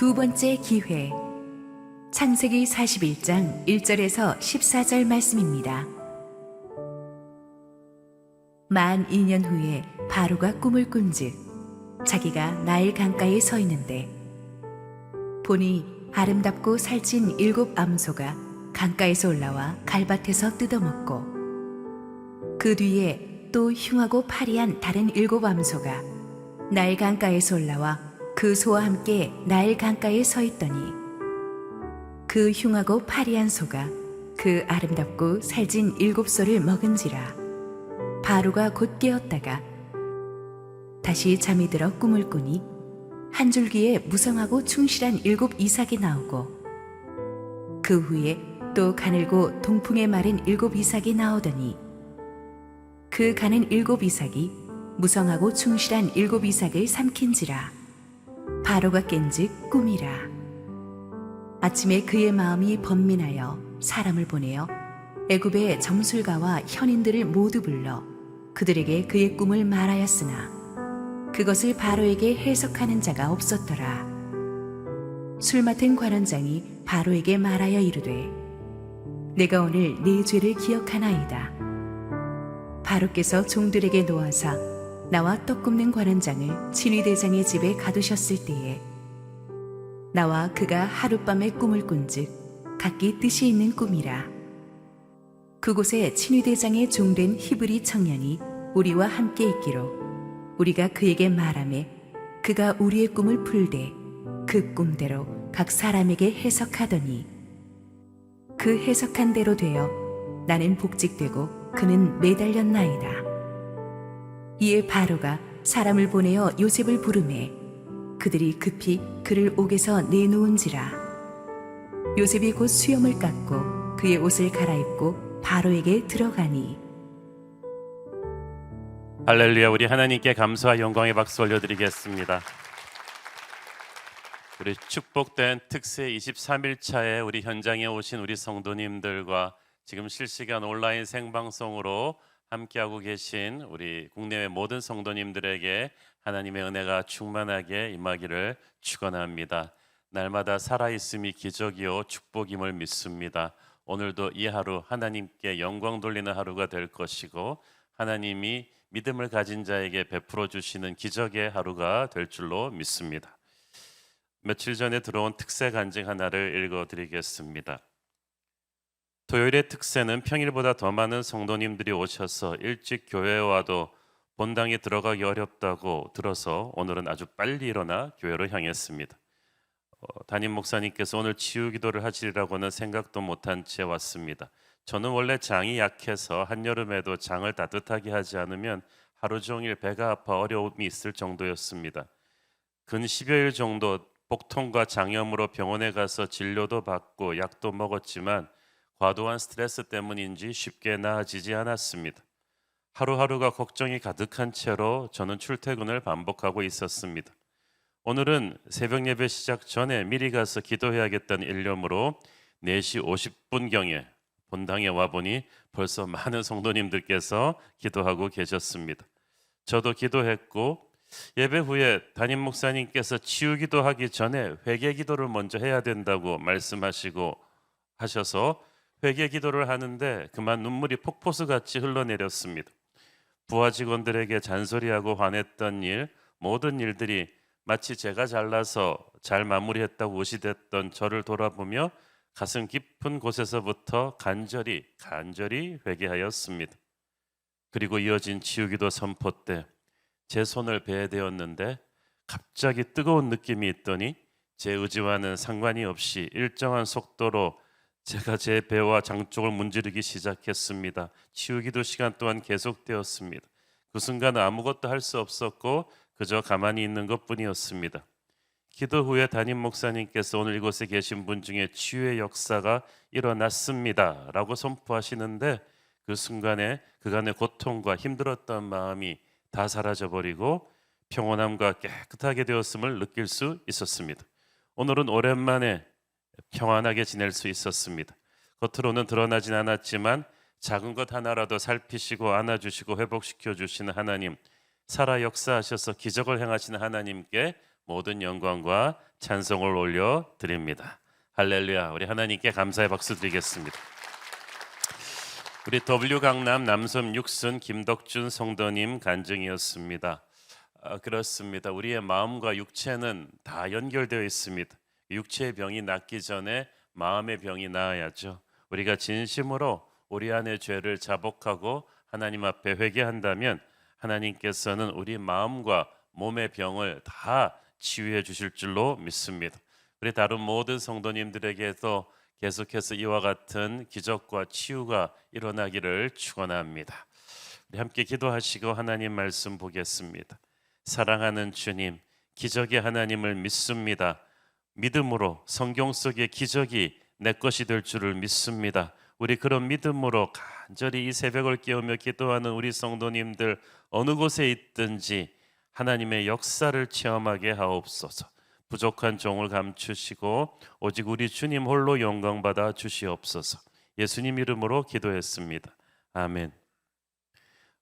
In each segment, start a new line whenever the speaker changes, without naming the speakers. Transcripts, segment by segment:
두 번째 기회. 창세기 41장 1절에서 14절 말씀입니다. 만 2년 후에 바로가 꿈을 꾼즉 자기가 나일 강가에 서 있는데 보니 아름답고 살찐 7 암소가 강가에서 올라와 갈밭에서 뜯어먹고 그 뒤에 또 흉하고 파리한 다른 7 암소가 나일 강가에서 올라와 그 소와 함께 나일 강가에 서 있더니 그 흉하고 파리한 소가 그 아름답고 살찐 7 소를 먹은지라. 바로가 곧 깨었다가 다시 잠이 들어 꿈을 꾸니 한 줄기에 무성하고 충실한 7 이삭이 나오고 그 후에 또 가늘고 동풍에 마른 7 이삭이 나오더니 그 가는 7 이삭이 무성하고 충실한 7 이삭을 삼킨지라. 바로가 깬즉 꿈이라. 아침에 그의 마음이 번민하여 사람을 보내어 애굽의 점술가와 현인들을 모두 불러 그들에게 그의 꿈을 말하였으나 그것을 바로에게 해석하는 자가 없었더라. 술 맡은 관원장이 바로에게 말하여 이르되 내가 오늘 네 죄를 기억하나이다. 바로께서 종들에게 놓아사 나와 떡 굽는 관원장을 친위대장의 집에 가두셨을 때에 나와 그가 하룻밤에 꿈을 꾼즉 각기 뜻이 있는 꿈이라. 그곳에 친위대장의 종된 히브리 청년이 우리와 함께 있기로 우리가 그에게 말하매 그가 우리의 꿈을 풀되 그 꿈대로 각 사람에게 해석하더니 그 해석한 대로 되어 나는 복직되고 그는 매달렸나이다. 이에 바로가 사람을 보내어 요셉을 부르매 그들이 급히 그를 옥에서 내놓은지라. 요셉이 곧 수염을 깎고 그의 옷을 갈아입고 바로에게 들어가니.
할렐루야. 우리 하나님께 감사와 영광의 박수 올려드리겠습니다. 우리 축복된 특세 23일차에 우리 현장에 오신 우리 성도님들과 지금 실시간 온라인 생방송으로 함께하고 계신 우리 국내외 모든 성도님들에게 하나님의 은혜가 충만하게 임하기를 축원합니다. 날마다 살아있음이 기적이요 축복임을 믿습니다. 오늘도 이 하루 하나님께 영광 돌리는 하루가 될 것이고 하나님이 믿음을 가진 자에게 베풀어 주시는 기적의 하루가 될 줄로 믿습니다. 며칠 전에 들어온 특세 간증 하나를 읽어드리겠습니다. 토요일의 특세는 평일보다 더 많은 성도님들이 오셔서 일찍 교회에 와도 본당에 들어가기 어렵다고 들어서 오늘은 아주 빨리 일어나 교회로 향했습니다. 담임 목사님께서 오늘 치유 기도를 하시리라고는 생각도 못한 채 왔습니다. 저는 원래 장이 약해서 한여름에도 장을 따뜻하게 하지 않으면 하루 종일 배가 아파 어려움이 있을 정도였습니다. 근 10여일 정도 복통과 장염으로 병원에 가서 진료도 받고 약도 먹었지만 과도한 스트레스 때문인지 쉽게 나아지지 않았습니다. 하루하루가 걱정이 가득한 채로 저는 출퇴근을 반복하고 있었습니다. 오늘은 새벽 예배 시작 전에 미리 가서 기도해야겠다는 일념으로 4시 50분경에 본당에 와보니 벌써 많은 성도님들께서 기도하고 계셨습니다. 저도 기도했고 예배 후에 담임 목사님께서 치유 기도하기 전에 회개 기도를 먼저 해야 된다고 말씀하시고 하셔서 회개 기도를 하는데 그만 눈물이 폭포수같이 흘러내렸습니다. 부하 직원들에게 잔소리하고 화냈던 일, 모든 일들이 마치 제가 잘나서 잘 마무리했다고 의시됐던 저를 돌아보며 가슴 깊은 곳에서부터 간절히 회개하였습니다. 그리고 이어진 치유기도 선포 때 제 손을 배에 대었는데 갑자기 뜨거운 느낌이 있더니 제 의지와는 상관이 없이 일정한 속도로 제가 제 배와 장 쪽을 문지르기 시작했습니다. 치유기도 시간 또한 계속되었습니다. 그 순간 아무것도 할 수 없었고 그저 가만히 있는 것뿐이었습니다. 기도 후에 담임 목사님께서 오늘 이곳에 계신 분 중에 치유의 역사가 일어났습니다 라고 선포하시는데 그 순간에 그간의 고통과 힘들었던 마음이 다 사라져버리고 평온함과 깨끗하게 되었음을 느낄 수 있었습니다. 오늘은 오랜만에 평안하게 지낼 수 있었습니다. 겉으로는 드러나진 않았지만 작은 것 하나라도 살피시고 안아주시고 회복시켜 주시는 하나님, 살아 역사하셔서 기적을 행하시는 하나님께 모든 영광과 찬송을 올려 드립니다. 할렐루야. 우리 하나님께 감사의 박수 드리겠습니다. 우리 W 강남 남섬 6순 김덕준 성도님 간증이었습니다. 그렇습니다. 우리의 마음과 육체는 다 연결되어 있습니다. 육체의 병이 낫기 전에 마음의 병이 나아야죠. 우리가 진심으로 우리 안의 죄를 자복하고 하나님 앞에 회개한다면 하나님께서는 우리 마음과 몸의 병을 다 치유해 주실 줄로 믿습니다. 우리 다른 모든 성도님들에게도 계속해서 이와 같은 기적과 치유가 일어나기를 축원합니다. 우리 함께 기도하시고 하나님 말씀 보겠습니다. 사랑하는 주님, 기적의 하나님을 믿습니다. 믿음으로 성경 속의 기적이 내 것이 될 줄을 믿습니다. 우리 그런 믿음으로 간절히 이 새벽을 깨우며 기도하는 우리 성도님들 어느 곳에 있든지 하나님의 역사를 체험하게 하옵소서. 부족한 종을 감추시고 오직 우리 주님 홀로 영광 받아 주시옵소서. 예수님 이름으로 기도했습니다. 아멘.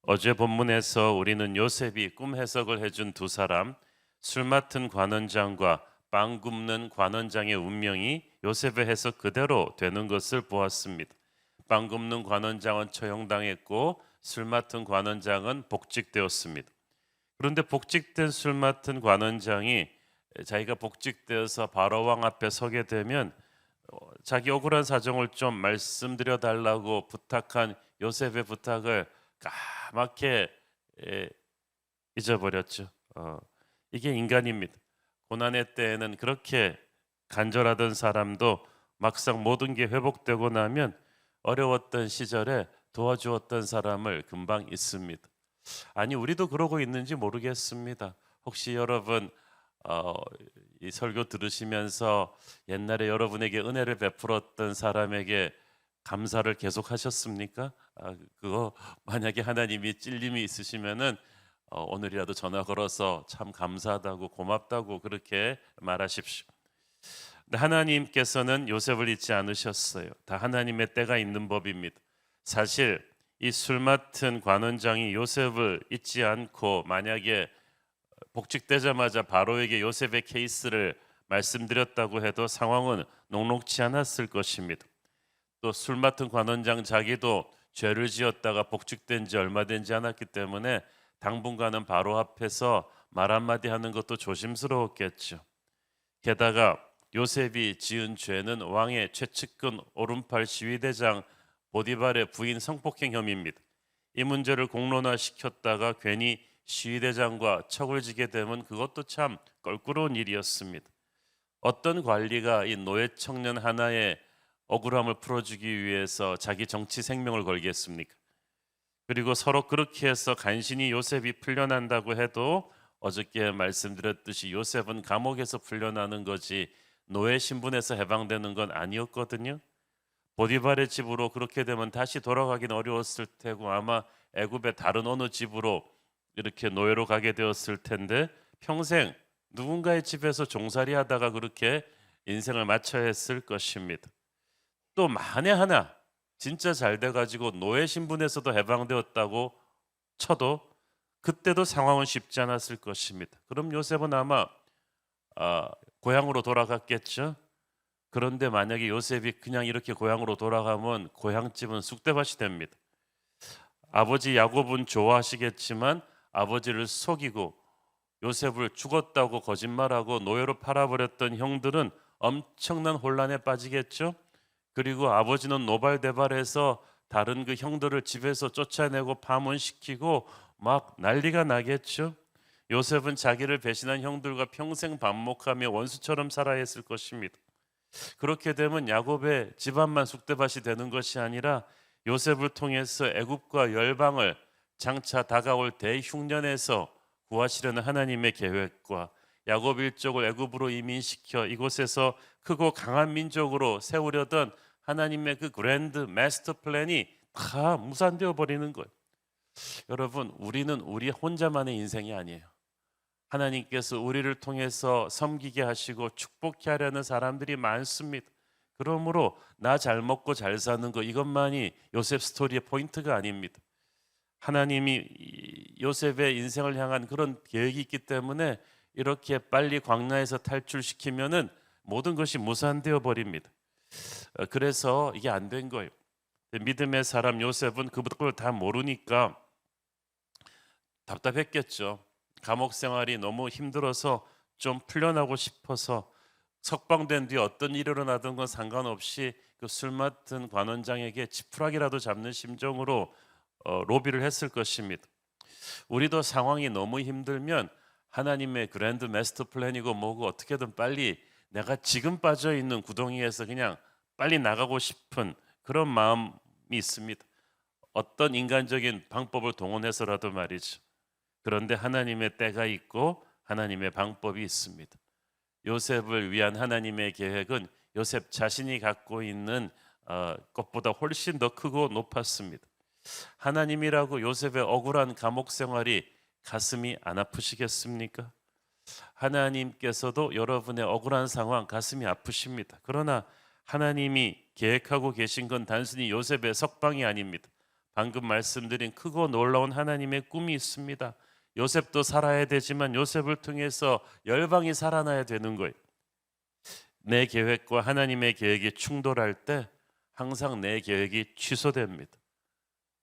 어제 본문에서 우리는 요셉이 꿈 해석을 해준 두 사람, 술 맡은 관원장과 빵 굽는 관원장의 운명이 요셉의 해석 그대로 되는 것을 보았습니다. 빵 굽는 관원장은 처형당했고 술 맡은 관원장은 복직되었습니다. 그런데 복직된 술 맡은 관원장이 자기가 복직되어서 바로 왕 앞에 서게 되면 자기 억울한 사정을 좀 말씀드려 달라고 부탁한 요셉의 부탁을 까맣게 잊어버렸죠. 이게 인간입니다. 고난의 때에는 그렇게 간절하던 사람도 막상 모든 게 회복되고 나면 어려웠던 시절에 도와주었던 사람을 금방 잊습니다. 아니 우리도 그러고 있는지 모르겠습니다. 혹시 여러분 이 설교 들으시면서 옛날에 여러분에게 은혜를 베풀었던 사람에게 감사를 계속 하셨습니까? 그거 만약에 하나님이 찔림이 있으시면은 오늘이라도 전화 걸어서 참 감사하다고 고맙다고 그렇게 말하십시오. 근데 하나님께서는 요셉을 잊지 않으셨어요. 다 하나님의 때가 있는 법입니다. 사실 이 술 맡은 관원장이 요셉을 잊지 않고 만약에 복직되자마자 바로에게 요셉의 케이스를 말씀드렸다고 해도 상황은 녹록지 않았을 것입니다. 또 술 맡은 관원장 자기도 죄를 지었다가 복직된 지 얼마 되지 않았기 때문에 당분간은 바로 앞에서 말 한마디 하는 것도 조심스러웠겠죠. 게다가 요셉이 지은 죄는 왕의 최측근 오른팔 시위대장 보디발의 부인 성폭행 혐의입니다. 이 문제를 공론화시켰다가 괜히 시위대장과 척을 지게 되면 그것도 참 껄끄러운 일이었습니다. 어떤 관리가 이 노예 청년 하나의 억울함을 풀어주기 위해서 자기 정치 생명을 걸겠습니까? 그리고 서로 그렇게 해서 간신히 요셉이 풀려난다고 해도 어저께 말씀드렸듯이 요셉은 감옥에서 풀려나는 거지 노예 신분에서 해방되는 건 아니었거든요. 보디발의 집으로 그렇게 되면 다시 돌아가긴 어려웠을 테고 아마 애굽의 다른 어느 집으로 이렇게 노예로 가게 되었을 텐데 평생 누군가의 집에서 종살이 하다가 그렇게 인생을 마쳐야 했을 것입니다. 또 만에 하나 진짜 잘 돼가지고 노예 신분에서도 해방되었다고 쳐도 그때도 상황은 쉽지 않았을 것입니다. 그럼 요셉은 아마 고향으로 돌아갔겠죠. 그런데 만약에 요셉이 그냥 이렇게 고향으로 돌아가면 고향집은 쑥대밭이 됩니다. 아버지 야곱은 좋아하시겠지만 아버지를 속이고 요셉을 죽었다고 거짓말하고 노예로 팔아버렸던 형들은 엄청난 혼란에 빠지겠죠. 그리고 아버지는 노발대발해서 다른 그 형들을 집에서 쫓아내고 파문시키고 막 난리가 나겠죠. 요셉은 자기를 배신한 형들과 평생 반목하며 원수처럼 살아야 했을 것입니다. 그렇게 되면 야곱의 집안만 쑥대밭이 되는 것이 아니라 요셉을 통해서 애굽과 열방을 장차 다가올 대흉년에서 구하시려는 하나님의 계획과 야곱 일족을 애굽으로 이민시켜 이곳에서 크고 강한 민족으로 세우려던 하나님의 그 그랜드 마스터 플랜이 다 무산되어 버리는 거예요. 여러분, 우리는 우리 혼자만의 인생이 아니에요. 하나님께서 우리를 통해서 섬기게 하시고 축복케 하려는 사람들이 많습니다. 그러므로 나 잘 먹고 잘 사는 거 이것만이 요셉 스토리의 포인트가 아닙니다. 하나님이 요셉의 인생을 향한 그런 계획이 있기 때문에 이렇게 빨리 광야에서 탈출시키면은 모든 것이 무산되어 버립니다. 그래서 이게 안 된 거예요. 믿음의 사람 요셉은 그걸 다 모르니까 답답했겠죠. 감옥 생활이 너무 힘들어서 좀 풀려나고 싶어서 석방된 뒤에 어떤 일이 일어나던 건 상관없이 그 술 맡은 관원장에게 지푸라기라도 잡는 심정으로 로비를 했을 것입니다. 우리도 상황이 너무 힘들면 하나님의 그랜드 마스터 플랜이고 뭐고 어떻게든 빨리 내가 지금 빠져 있는 구덩이에서 그냥 빨리 나가고 싶은 그런 마음이 있습니다. 어떤 인간적인 방법을 동원해서라도 말이죠. 그런데 하나님의 때가 있고 하나님의 방법이 있습니다. 요셉을 위한 하나님의 계획은 요셉 자신이 갖고 있는 것보다 훨씬 더 크고 높았습니다. 하나님이라고 요셉의 억울한 감옥 생활이 가슴이 안 아프시겠습니까? 하나님께서도 여러분의 억울한 상황 가슴이 아프십니다. 그러나 하나님이 계획하고 계신 건 단순히 요셉의 석방이 아닙니다. 방금 말씀드린 크고 놀라운 하나님의 꿈이 있습니다. 요셉도 살아야 되지만 요셉을 통해서 열방이 살아나야 되는 거예요. 내 계획과 하나님의 계획이 충돌할 때 항상 내 계획이 취소됩니다.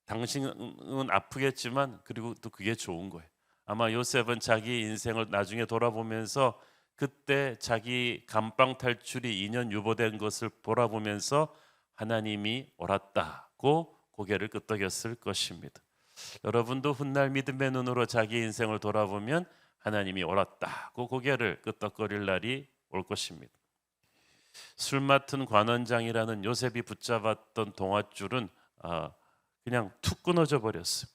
당신은 아프겠지만 그리고 또 그게 좋은 거예요. 아마 요셉은 자기 인생을 나중에 돌아보면서 그때 자기 감방 탈출이 2년 유보된 것을 돌아보면서 하나님이 옳았다고 고개를 끄덕였을 것입니다. 여러분도 훗날 믿음의 눈으로 자기 인생을 돌아보면 하나님이 옳았다고 고개를 끄덕거릴 날이 올 것입니다. 술 맡은 관원장이라는 요셉이 붙잡았던 동아줄은 그냥 툭 끊어져 버렸어요.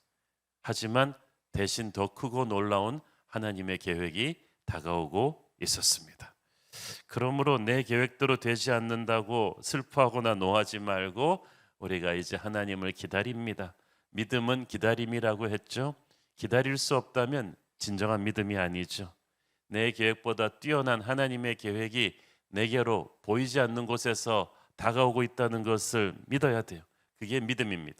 하지만 대신 더 크고 놀라운 하나님의 계획이 다가오고 있었습니다. 그러므로 내 계획대로 되지 않는다고 슬퍼하거나 노하지 말고 우리가 이제 하나님을 기다립니다. 믿음은 기다림이라고 했죠. 기다릴 수 없다면 진정한 믿음이 아니죠. 내 계획보다 뛰어난 하나님의 계획이 내게로 보이지 않는 곳에서 다가오고 있다는 것을 믿어야 돼요. 그게 믿음입니다.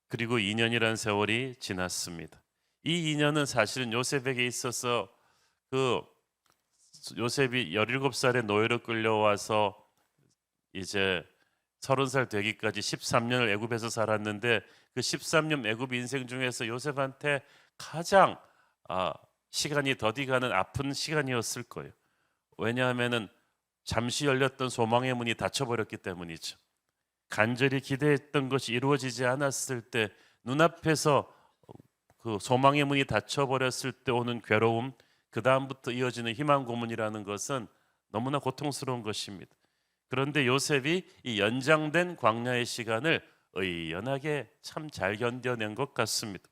그리고 2년이라는 세월이 지났습니다. 이 2년은 사실은 요셉에게 있어서 그 요셉이 17살의 노예로 끌려와서 이제 30살 되기까지 13년을 애굽에서 살았는데 그 13년 애굽 인생 중에서 요셉한테 가장 시간이 더디가는 아픈 시간이었을 거예요. 왜냐하면은 잠시 열렸던 소망의 문이 닫혀버렸기 때문이죠. 간절히 기대했던 것이 이루어지지 않았을 때 눈앞에서 그 소망의 문이 닫혀버렸을 때 오는 괴로움, 그 다음부터 이어지는 희망 고문이라는 것은 너무나 고통스러운 것입니다. 그런데 요셉이 이 연장된 광야의 시간을 의연하게 참 잘 견뎌낸 것 같습니다.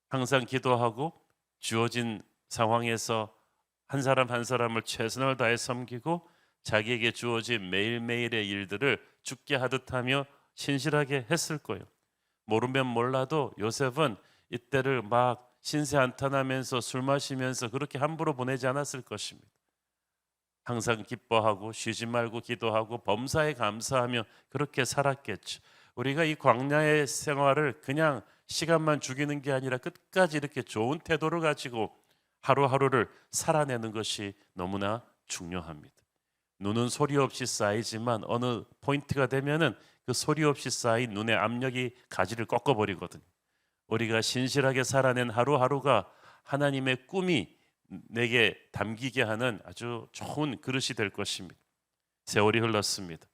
항상 기도하고 주어진 상황에서 한 사람 한 사람을 최선을 다해 섬기고 자기에게 주어진 매일매일의 일들을 죽게 하듯 하며 신실하게 했을 거예요. 모르면 몰라도 요셉은 이때를 막 신세 한탄하면서 술 마시면서 그렇게 함부로 보내지 않았을 것입니다. 항상 기뻐하고 쉬지 말고 기도하고 범사에 감사하며 그렇게 살았겠죠. 우리가 이 광야의 생활을 그냥 시간만 죽이는 게 아니라 끝까지 이렇게 좋은 태도를 가지고 하루하루를 살아내는 것이 너무나 중요합니다. 눈은 소리 없이 쌓이지만 어느 포인트가 되면은 그 소리 없이 쌓인 눈의 압력이 가지를 꺾어버리거든요. 우리가 신실하게 살아낸 하루하루가 하나님의 꿈이 내게 담기게 하는 아주 좋은 그릇이 될 것입니다. 세월이 흘렀습니다.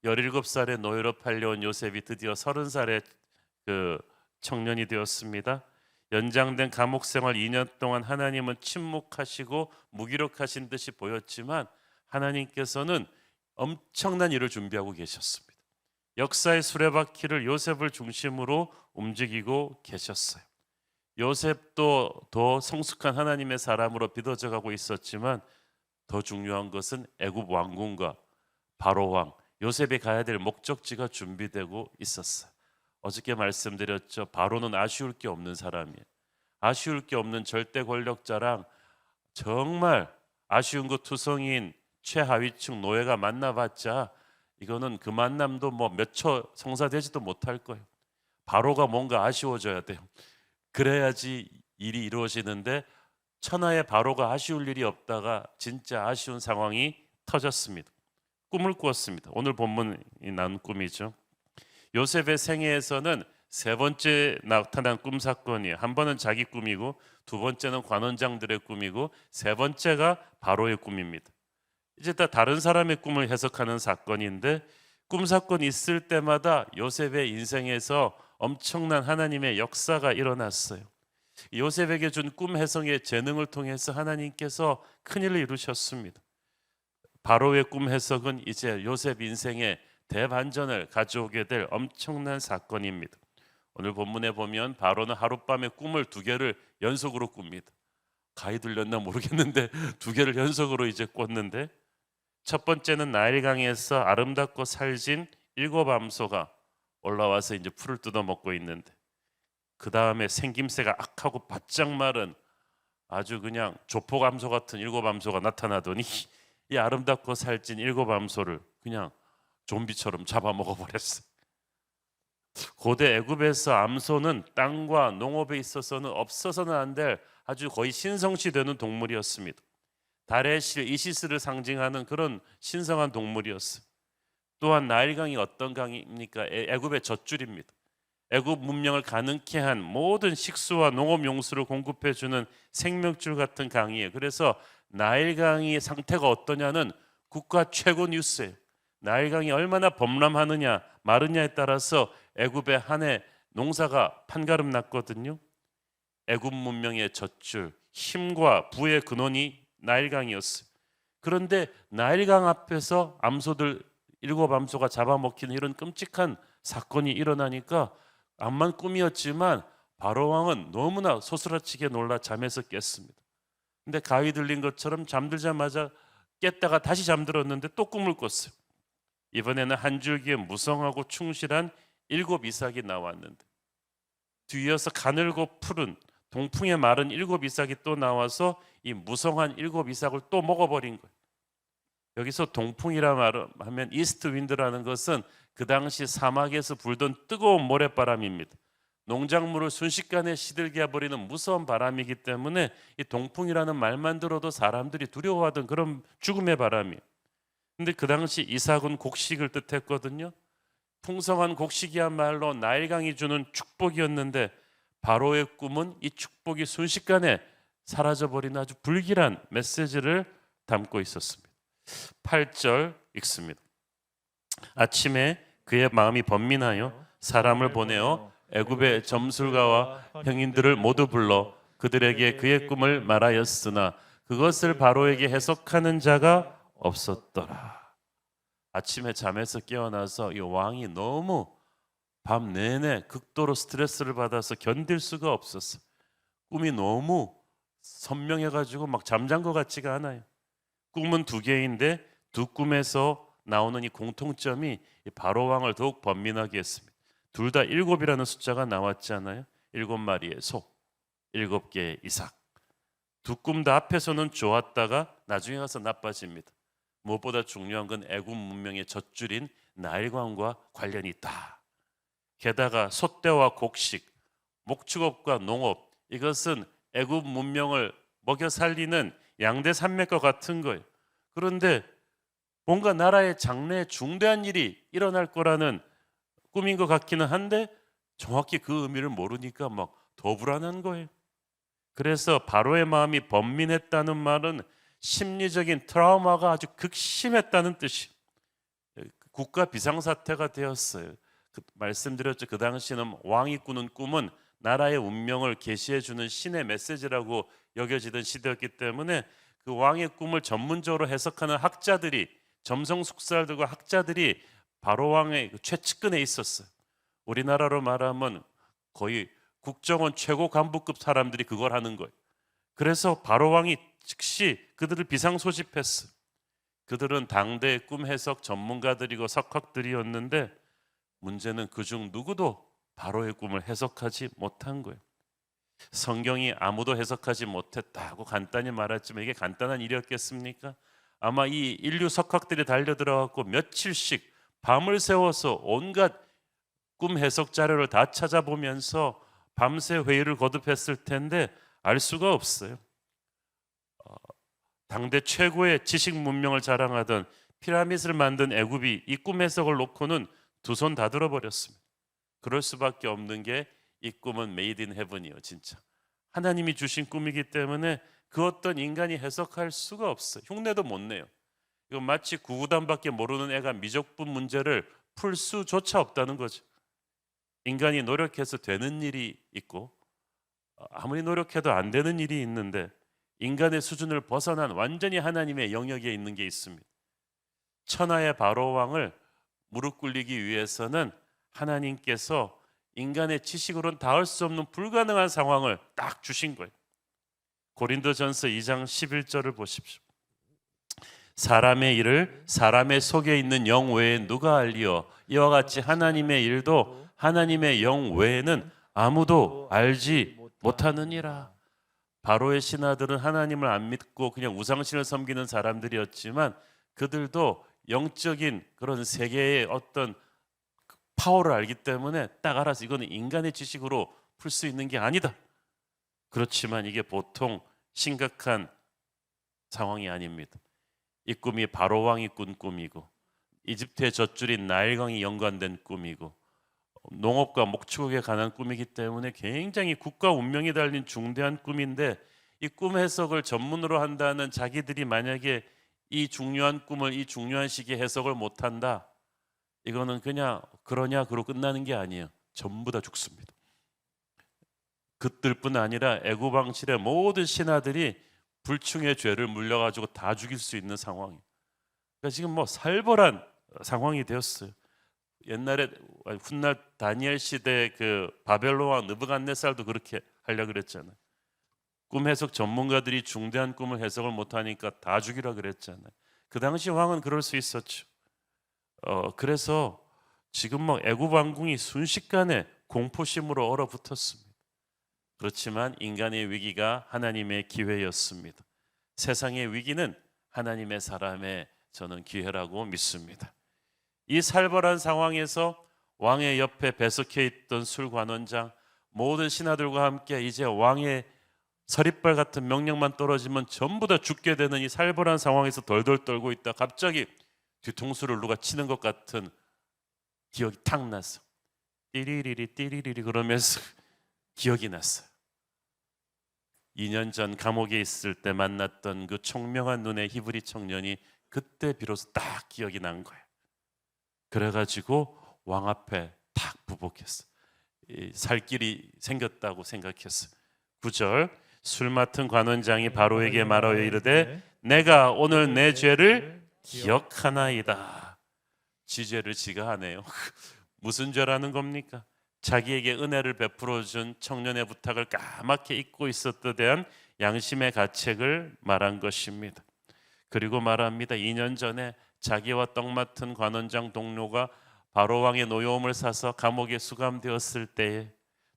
17살의 노예로 팔려온 요셉이 드디어 30살의 그 청년이 되었습니다. 연장된 감옥 생활 2년 동안 하나님은 침묵하시고 무기력하신 듯이 보였지만 하나님께서는 엄청난 일을 준비하고 계셨습니다. 역사의 수레바퀴를 요셉을 중심으로 움직이고 계셨어요. 요셉도 더 성숙한 하나님의 사람으로 빚어져 가고 있었지만 더 중요한 것은 애굽 왕궁과 바로 왕 요셉이 가야 될 목적지가 준비되고 있었어요. 어저께 말씀드렸죠. 바로는 아쉬울 게 없는 사람이에요. 아쉬울 게 없는 절대 권력자랑 정말 아쉬운 그 투성이인 최하위층 노예가 만나봤자 이거는 그 만남도 뭐 몇 초 성사되지도 못할 거예요. 바로가 뭔가 아쉬워져야 돼요. 그래야지 일이 이루어지는데 천하의 바로가 아쉬울 일이 없다가 진짜 아쉬운 상황이 터졌습니다. 꿈을 꾸었습니다. 오늘 본문이 나온 꿈이죠. 요셉의 생애에서는 세 번째 나타난 꿈 사건이에요. 한 번은 자기 꿈이고, 두 번째는 관원장들의 꿈이고, 세 번째가 바로의 꿈입니다. 이제 다 다른 사람의 꿈을 해석하는 사건인데, 꿈 사건이 있을 때마다 요셉의 인생에서 엄청난 하나님의 역사가 일어났어요. 요셉에게 준 꿈 해석의 재능을 통해서 하나님께서 큰일을 이루셨습니다. 바로의 꿈 해석은 이제 요셉 인생에 대반전을 가져오게 될 엄청난 사건입니다. 오늘 본문에 보면 바로는 하룻밤에 꿈을 두 개를 연속으로 꿉니다. 가히 들렸나 모르겠는데 두 개를 연속으로 이제 꿨는데, 첫 번째는 나일강에서 아름답고 살진 7 암소가 올라와서 이제 풀을 뜯어먹고 있는데, 그 다음에 생김새가 악하고 바짝 마른 아주 그냥 조폭암소 같은 7 암소가 나타나더니 이 아름답고 살찐 7 암소를 그냥 좀비처럼 잡아먹어 버렸어요. 고대 애굽에서 암소는 땅과 농업에 있어서는 없어서는 안 될 아주 거의 신성시되는 동물이었습니다. 달의 실 이시스를 상징하는 그런 신성한 동물이었어요. 또한 나일강이 어떤 강입니까? 애굽의 젖줄입니다. 애굽 문명을 가능케 한 모든 식수와 농업 용수를 공급해 주는 생명줄 같은 강이에요. 그래서 나일강의 상태가 어떠냐는 국가 최고 뉴스예요. 나일강이 얼마나 범람하느냐 마르냐에 따라서 애굽의 한 해 농사가 판가름 났거든요. 애굽 문명의 젖줄, 힘과 부의 근원이 나일강이었어요. 그런데 나일강 앞에서 암소들 7 암소가 잡아먹히는 이런 끔찍한 사건이 일어나니까 암만 꿈이었지만 바로 왕은 너무나 소스라치게 놀라 잠에서 깼습니다. 근데 가위 들린 것처럼 잠들자마자 깼다가 다시 잠들었는데 또 꿈을 꿨어요. 이번에는 한 줄기에 무성하고 충실한 7 이삭이 나왔는데, 뒤이어서 가늘고 푸른 동풍에 마른 7 이삭이 또 나와서 이 무성한 7 이삭을 또 먹어버린 거예요. 여기서 동풍이라 말하면 이스트 윈드라는 것은 그 당시 사막에서 불던 뜨거운 모래바람입니다. 농작물을 순식간에 시들게 해버리는 무서운 바람이기 때문에 이 동풍이라는 말만 들어도 사람들이 두려워하던 그런 죽음의 바람이에요. 근데 그 당시 이삭은 곡식을 뜻했거든요. 풍성한 곡식이야말로 나일강이 주는 축복이었는데, 바로의 꿈은 이 축복이 순식간에 사라져버리는 아주 불길한 메시지를 담고 있었습니다. 8절 읽습니다. 아침에 그의 마음이 번민하여 사람을 보내어 애굽의 점술가와 형인들을 모두 불러 그들에게 그의 꿈을 말하였으나 그것을 바로에게 해석하는 자가 없었더라. 아침에 잠에서 깨어나서 이 왕이 너무 밤 내내 극도로 스트레스를 받아서 견딜 수가 없었어. 꿈이 너무 선명해가지고 막 잠잔 것 같지가 않아요. 꿈은 2개인데 두 꿈에서 나오는 이 공통점이 바로 왕을 더욱 번민하게 했습니다. 둘 다 7이라는 숫자가 나왔잖아요. 7마리의 소, 7개의 이삭. 두 꿈 다 앞에서는 좋았다가 나중에 가서 나빠집니다. 무엇보다 중요한 건 애굽 문명의 젖줄인 나일강과 관련이 있다. 게다가 소떼와 곡식, 목축업과 농업, 이것은 애굽 문명을 먹여 살리는 양대 산맥과 같은 거예요. 그런데 뭔가 나라의 장래에 중대한 일이 일어날 거라는 꿈인 것 같기는 한데 정확히 그 의미를 모르니까 막 더 불안한 거예요. 그래서 바로의 마음이 번민했다는 말은 심리적인 트라우마가 아주 극심했다는 뜻이, 국가 비상사태가 되었어요. 말씀드렸죠. 그 당시는 왕이 꾸는 꿈은 나라의 운명을 계시해 주는 신의 메시지라고 여겨지던 시대였기 때문에 그 왕의 꿈을 전문적으로 해석하는 학자들이, 점성숙살들과 학자들이 바로 왕의 최측근에 있었어요. 우리나라로 말하면 거의 국정원 최고 간부급 사람들이 그걸 하는 거예요. 그래서 바로 왕이 즉시 그들을 비상 소집했어요. 그들은 당대의 꿈 해석 전문가들이고 석학들이었는데, 문제는 그중 누구도 바로의 꿈을 해석하지 못한 거예요. 성경이 아무도 해석하지 못했다고 간단히 말했지만 이게 간단한 일이었겠습니까? 아마 이 인류 석학들이 달려들어갖고 며칠씩 밤을 새워서 온갖 꿈 해석 자료를 다 찾아보면서 밤새 회의를 거듭했을 텐데 알 수가 없어요. 당대 최고의 지식 문명을 자랑하던 피라밋을 만든 애굽이 이 꿈 해석을 놓고는 두 손 다 들어버렸습니다. 그럴 수밖에 없는 게 이 꿈은 메이드 인 헤븐이요. 진짜 하나님이 주신 꿈이기 때문에 그 어떤 인간이 해석할 수가 없어요. 흉내도 못 내요. 이거 마치 구구단밖에 모르는 애가 미적분 문제를 풀 수조차 없다는 거죠. 인간이 노력해서 되는 일이 있고 아무리 노력해도 안 되는 일이 있는데 인간의 수준을 벗어난 완전히 하나님의 영역에 있는 게 있습니다. 천하의 바로 왕을 무릎 꿇리기 위해서는 하나님께서 인간의 지식으로는 닿을 수 없는 불가능한 상황을 딱 주신 거예요. 고린도전서 2장 11절을 보십시오. 사람의 일을 사람의 속에 있는 영 외에 누가 알리요? 이와 같이 하나님의 일도 하나님의 영 외에는 아무도 알지 못하느니라. 바로의 신하들은 하나님을 안 믿고 그냥 우상신을 섬기는 사람들이었지만 그들도 영적인 그런 세계의 어떤 파워를 알기 때문에 딱 알아서 이거는 인간의 지식으로 풀 수 있는 게 아니다. 그렇지만 이게 보통 심각한 상황이 아닙니다. 이 꿈이 바로 왕이 꾼 꿈이고 이집트의 젖줄인 나일강이 연관된 꿈이고 농업과 목축에 관한 꿈이기 때문에 굉장히 국가 운명이 달린 중대한 꿈인데 이 꿈 해석을 전문으로 한다는 자기들이 만약에 이 중요한 꿈을 이 중요한 시기에 해석을 못한다. 이거는 그냥 그러냐 그러고 끝나는 게 아니에요. 전부 다 죽습니다. 그들뿐 아니라 애굽 왕실의 모든 신하들이 불충의 죄를 물려가지고 다 죽일 수 있는 상황이에요. 그러니까 지금 뭐 살벌한 상황이 되었어요. 옛날에 훗날 다니엘 시대 그 바벨론 왕 느부갓네살도 그렇게 하려고 그랬잖아요. 꿈 해석 전문가들이 중대한 꿈을 해석을 못하니까 다 죽이라 그랬잖아요. 그 당시 왕은 그럴 수 있었죠. 그래서 지금 뭐 애굽 왕궁이 순식간에 공포심으로 얼어붙었습니다. 그렇지만 인간의 위기가 하나님의 기회였습니다. 세상의 위기는 하나님의 사람의 저는 기회라고 믿습니다. 이 살벌한 상황에서 왕의 옆에 배석해 있던 술관원장 모든 신하들과 함께 이제 왕의 서릿발 같은 명령만 떨어지면 전부 다 죽게 되는 이 살벌한 상황에서 덜덜 떨고 있다 갑자기 뒤통수를 누가 치는 것 같은 기억이 탁 났어. 띠리리리 띠리리리 그러면서 기억이 났어요. 2년 전 감옥에 있을 때 만났던 그 총명한 눈의 히브리 청년이 그때 비로소 딱 기억이 난 거예요. 그래가지고 왕 앞에 탁 부복했어. 살 길이 생겼다고 생각했어요. 9절 술 맡은 관원장이 바로에게 말하여 이르되 내가 오늘 내 죄를 기억하나이다. 지 죄를 지가 하네요. 무슨 죄라는 겁니까? 자기에게 은혜를 베풀어준 청년의 부탁을 까맣게 잊고 있었던 대한 양심의 가책을 말한 것입니다. 그리고 말합니다. 2년 전에 자기와 떡 맡은 관원장 동료가 바로왕의 노여움을 사서 감옥에 수감되었을 때에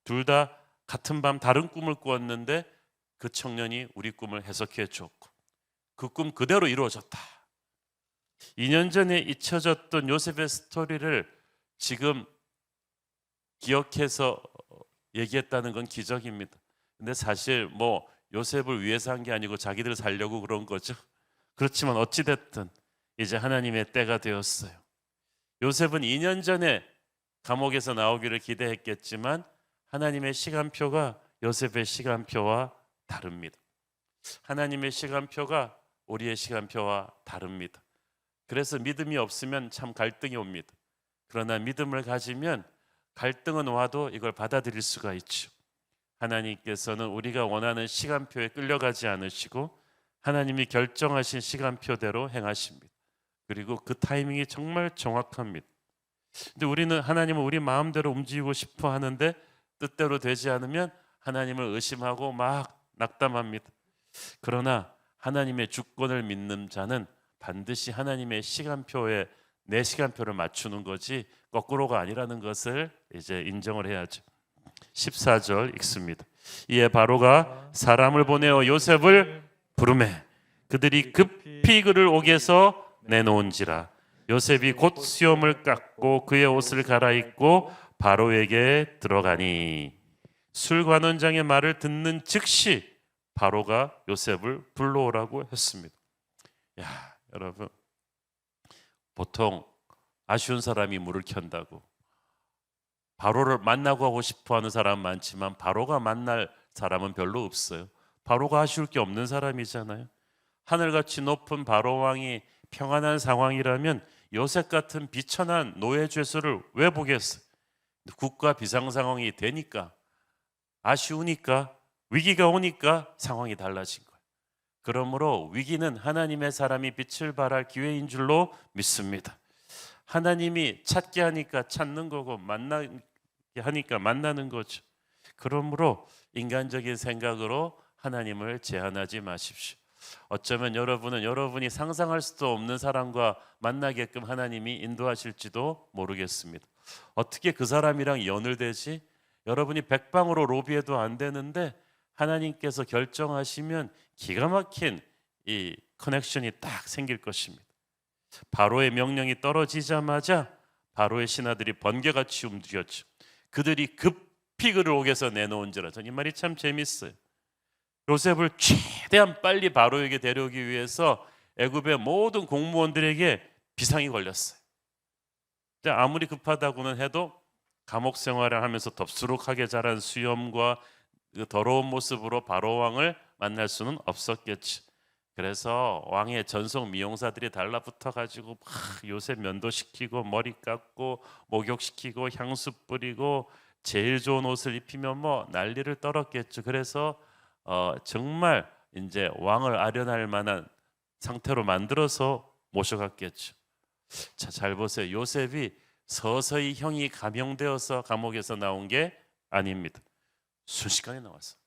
둘 다 같은 밤 다른 꿈을 꾸었는데 그 청년이 우리 꿈을 해석해 줬고 그 꿈 그대로 이루어졌다. 2년 전에 잊혀졌던 요셉의 스토리를 지금 기억해서 얘기했다는 건 기적입니다. 근데 사실 뭐 요셉을 위해서 한 게 아니고 자기들 살려고 그런 거죠. 그렇지만 어찌 됐든 이제 하나님의 때가 되었어요. 요셉은 2년 전에 감옥에서 나오기를 기대했겠지만 하나님의 시간표가 요셉의 시간표와 다릅니다. 하나님의 시간표가 우리의 시간표와 다릅니다. 그래서 믿음이 없으면 참 갈등이 옵니다. 그러나 믿음을 가지면 갈등은 와도 이걸 받아들일 수가 있죠. 하나님께서는 우리가 원하는 시간표에 끌려가지 않으시고 하나님이 결정하신 시간표대로 행하십니다. 그리고 그 타이밍이 정말 정확합니다. 근데 우리는 하나님을 우리 마음대로 움직이고 싶어 하는데 뜻대로 되지 않으면 하나님을 의심하고 막 낙담합니다. 그러나 하나님의 주권을 믿는 자는 반드시 하나님의 시간표에 내 시간표를 맞추는 거지 거꾸로가 아니라는 것을 이제 인정을 해야죠. 14절 읽습니다. 이에 바로가 사람을 보내어 요셉을 부르매 그들이 급히 그를 옥에서 내놓은지라 요셉이 곧 수염을 깎고 그의 옷을 갈아입고 바로에게 들어가니 술관원장의 말을 듣는 즉시 바로가 요셉을 불러오라고 했습니다. 야, 여러분, 보통 아쉬운 사람이 물을 켠다고 바로를 만나고 하고 싶어하는 사람 많지만 바로가 만날 사람은 별로 없어요. 바로가 아쉬울 게 없는 사람이잖아요. 하늘같이 높은 바로 왕이 평안한 상황이라면 요셉 같은 비천한 노예 죄수를 왜 보겠어요? 국가 비상 상황이 되니까, 아쉬우니까, 위기가 오니까 상황이 달라진 거예요. 그러므로 위기는 하나님의 사람이 빛을 발할 기회인 줄로 믿습니다. 하나님이 찾게 하니까 찾는 거고 만나게 하니까 만나는 거죠. 그러므로 인간적인 생각으로 하나님을 제한하지 마십시오. 어쩌면 여러분은 여러분이 상상할 수도 없는 사람과 만나게끔 하나님이 인도하실지도 모르겠습니다. 어떻게 그 사람이랑 연을되지? 여러분이 백방으로 로비해도 안 되는데 하나님께서 결정하시면 기가 막힌 이 커넥션이 딱 생길 것입니다. 바로의 명령이 떨어지자마자 바로의 신하들이 번개같이 움직였죠. 그들이 급히 그를 옥에서 내놓은지라. 전 이 말이 참 재밌어요. 요셉을 최대한 빨리 바로에게 데려오기 위해서 애굽의 모든 공무원들에게 비상이 걸렸어요. 아무리 급하다고는 해도 감옥 생활을 하면서 덥수룩하게 자란 수염과 그 더러운 모습으로 바로 왕을 만날 수는 없었겠지. 그래서 왕의 전속 미용사들이 달라붙어 가지고 막 요셉 면도시키고 머리 깎고 목욕시키고 향수 뿌리고 제일 좋은 옷을 입히면 뭐 난리를 떨었겠죠. 그래서 정말 이제 왕을 아련할 만한 상태로 만들어서 모셔갔겠죠. 자, 잘 보세요. 요셉이 서서히 형이 감형되어서 감옥에서 나온 게 아닙니다. 순식간에 나왔어.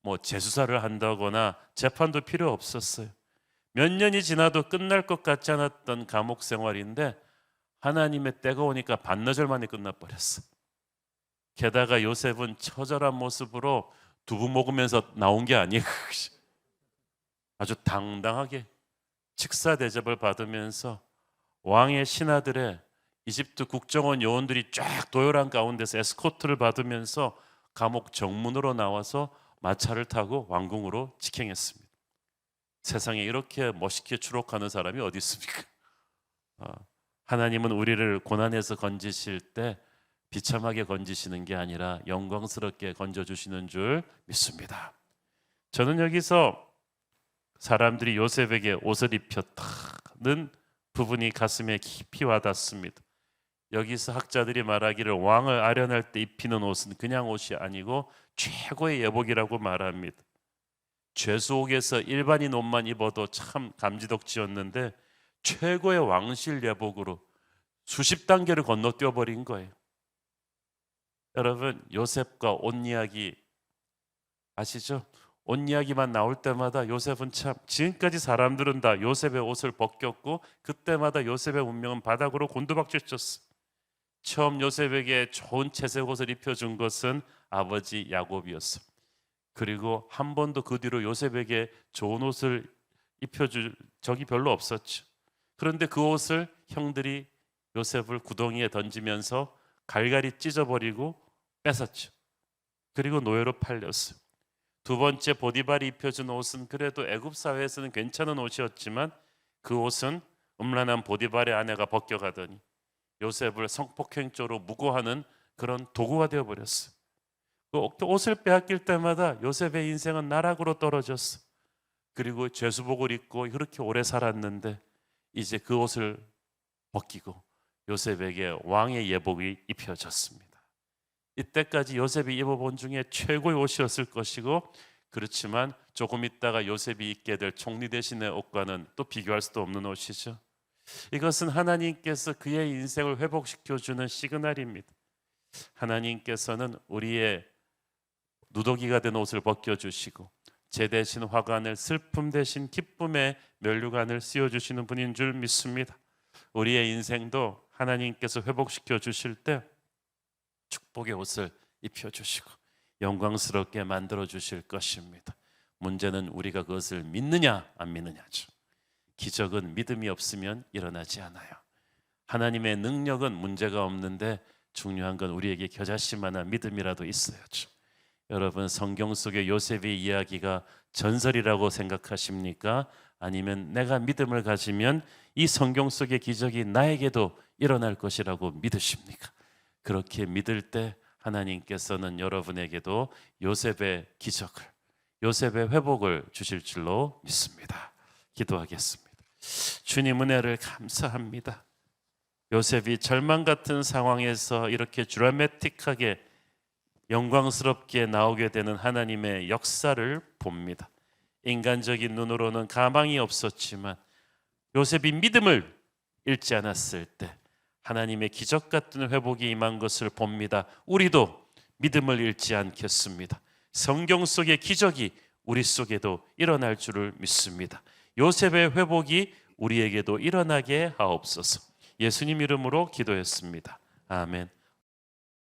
뭐 재수사를 한다거나 재판도 필요 없었어요. 몇 년이 지나도 끝날 것 같지 않았던 감옥 생활인데 하나님의 때가 오니까 반나절 만에 끝나버렸어. 게다가 요셉은 처절한 모습으로 두부 먹으면서 나온 게 아니에요. 아주 당당하게 직사 대접을 받으면서 왕의 신하들의 이집트 국정원 요원들이 쫙 도열한 가운데서 에스코트를 받으면서 감옥 정문으로 나와서 마차를 타고 왕궁으로 직행했습니다. 세상에 이렇게 멋있게 추록하는 사람이 어디 있습니까? 하나님은 우리를 고난에서 건지실 때 비참하게 건지시는 게 아니라 영광스럽게 건져주시는 줄 믿습니다. 저는 여기서 사람들이 요셉에게 옷을 입혔다는 부분이 가슴에 깊이 와닿습니다. 여기서 학자들이 말하기를 왕을 아련할 때 입히는 옷은 그냥 옷이 아니고 최고의 예복이라고 말합니다. 죄수옥에서 일반인 옷만 입어도 참 감지덕지였는데 최고의 왕실 예복으로 수십 단계를 건너뛰어 버린 거예요. 여러분, 요셉과 옷 이야기 아시죠? 옷 이야기만 나올 때마다 요셉은 참, 지금까지 사람들은 다 요셉의 옷을 벗겼고 그때마다 요셉의 운명은 바닥으로 곤두박질쳤어. 처음 요셉에게 좋은 채색 옷을 입혀준 것은 아버지 야곱이었어. 그리고 한 번도 그 뒤로 요셉에게 좋은 옷을 입혀줄 적이 별로 없었죠. 그런데 그 옷을 형들이 요셉을 구덩이에 던지면서 갈갈이 찢어버리고 뺏었죠. 그리고 노예로 팔렸어요. 두 번째 보디발이 입혀준 옷은 그래도 애굽 사회에서는 괜찮은 옷이었지만 그 옷은 음란한 보디발의 아내가 벗겨가더니 요셉을 성폭행죄로 무고하는 그런 도구가 되어버렸어요. 그 옷을 빼앗길 때마다 요셉의 인생은 나락으로 떨어졌어. 그리고 죄수복을 입고 그렇게 오래 살았는데 이제 그 옷을 벗기고 요셉에게 왕의 예복이 입혀졌습니다. 이때까지 요셉이 입어본 중에 최고의 옷이었을 것이고, 그렇지만 조금 있다가 요셉이 입게 될 총리 대신의 옷과는 또 비교할 수도 없는 옷이죠. 이것은 하나님께서 그의 인생을 회복시켜주는 시그널입니다. 하나님께서는 우리의 누더기가 된 옷을 벗겨주시고 제 대신 화관을, 슬픔 대신 기쁨의 면류관을 씌워주시는 분인 줄 믿습니다. 우리의 인생도 하나님께서 회복시켜 주실 때 축복의 옷을 입혀주시고 영광스럽게 만들어 주실 것입니다. 문제는 우리가 그것을 믿느냐 안 믿느냐죠. 기적은 믿음이 없으면 일어나지 않아요. 하나님의 능력은 문제가 없는데 중요한 건 우리에게 겨자씨만한 믿음이라도 있어야죠. 여러분, 성경 속의 요셉의 이야기가 전설이라고 생각하십니까? 아니면 내가 믿음을 가지면 이 성경 속의 기적이 나에게도 일어날 것이라고 믿으십니까? 그렇게 믿을 때 하나님께서는 여러분에게도 요셉의 기적을, 요셉의 회복을 주실 줄로 믿습니다. 기도하겠습니다. 주님, 은혜를 감사합니다. 요셉이 절망 같은 상황에서 이렇게 드라마틱하게 영광스럽게 나오게 되는 하나님의 역사를 봅니다. 인간적인 눈으로는 가망이 없었지만 요셉이 믿음을 잃지 않았을 때 하나님의 기적 같은 회복이 임한 것을 봅니다. 우리도 믿음을 잃지 않겠습니다. 성경 속의 기적이 우리 속에도 일어날 줄을 믿습니다. 요셉의 회복이 우리에게도 일어나게 하옵소서. 예수님 이름으로 기도했습니다. 아멘.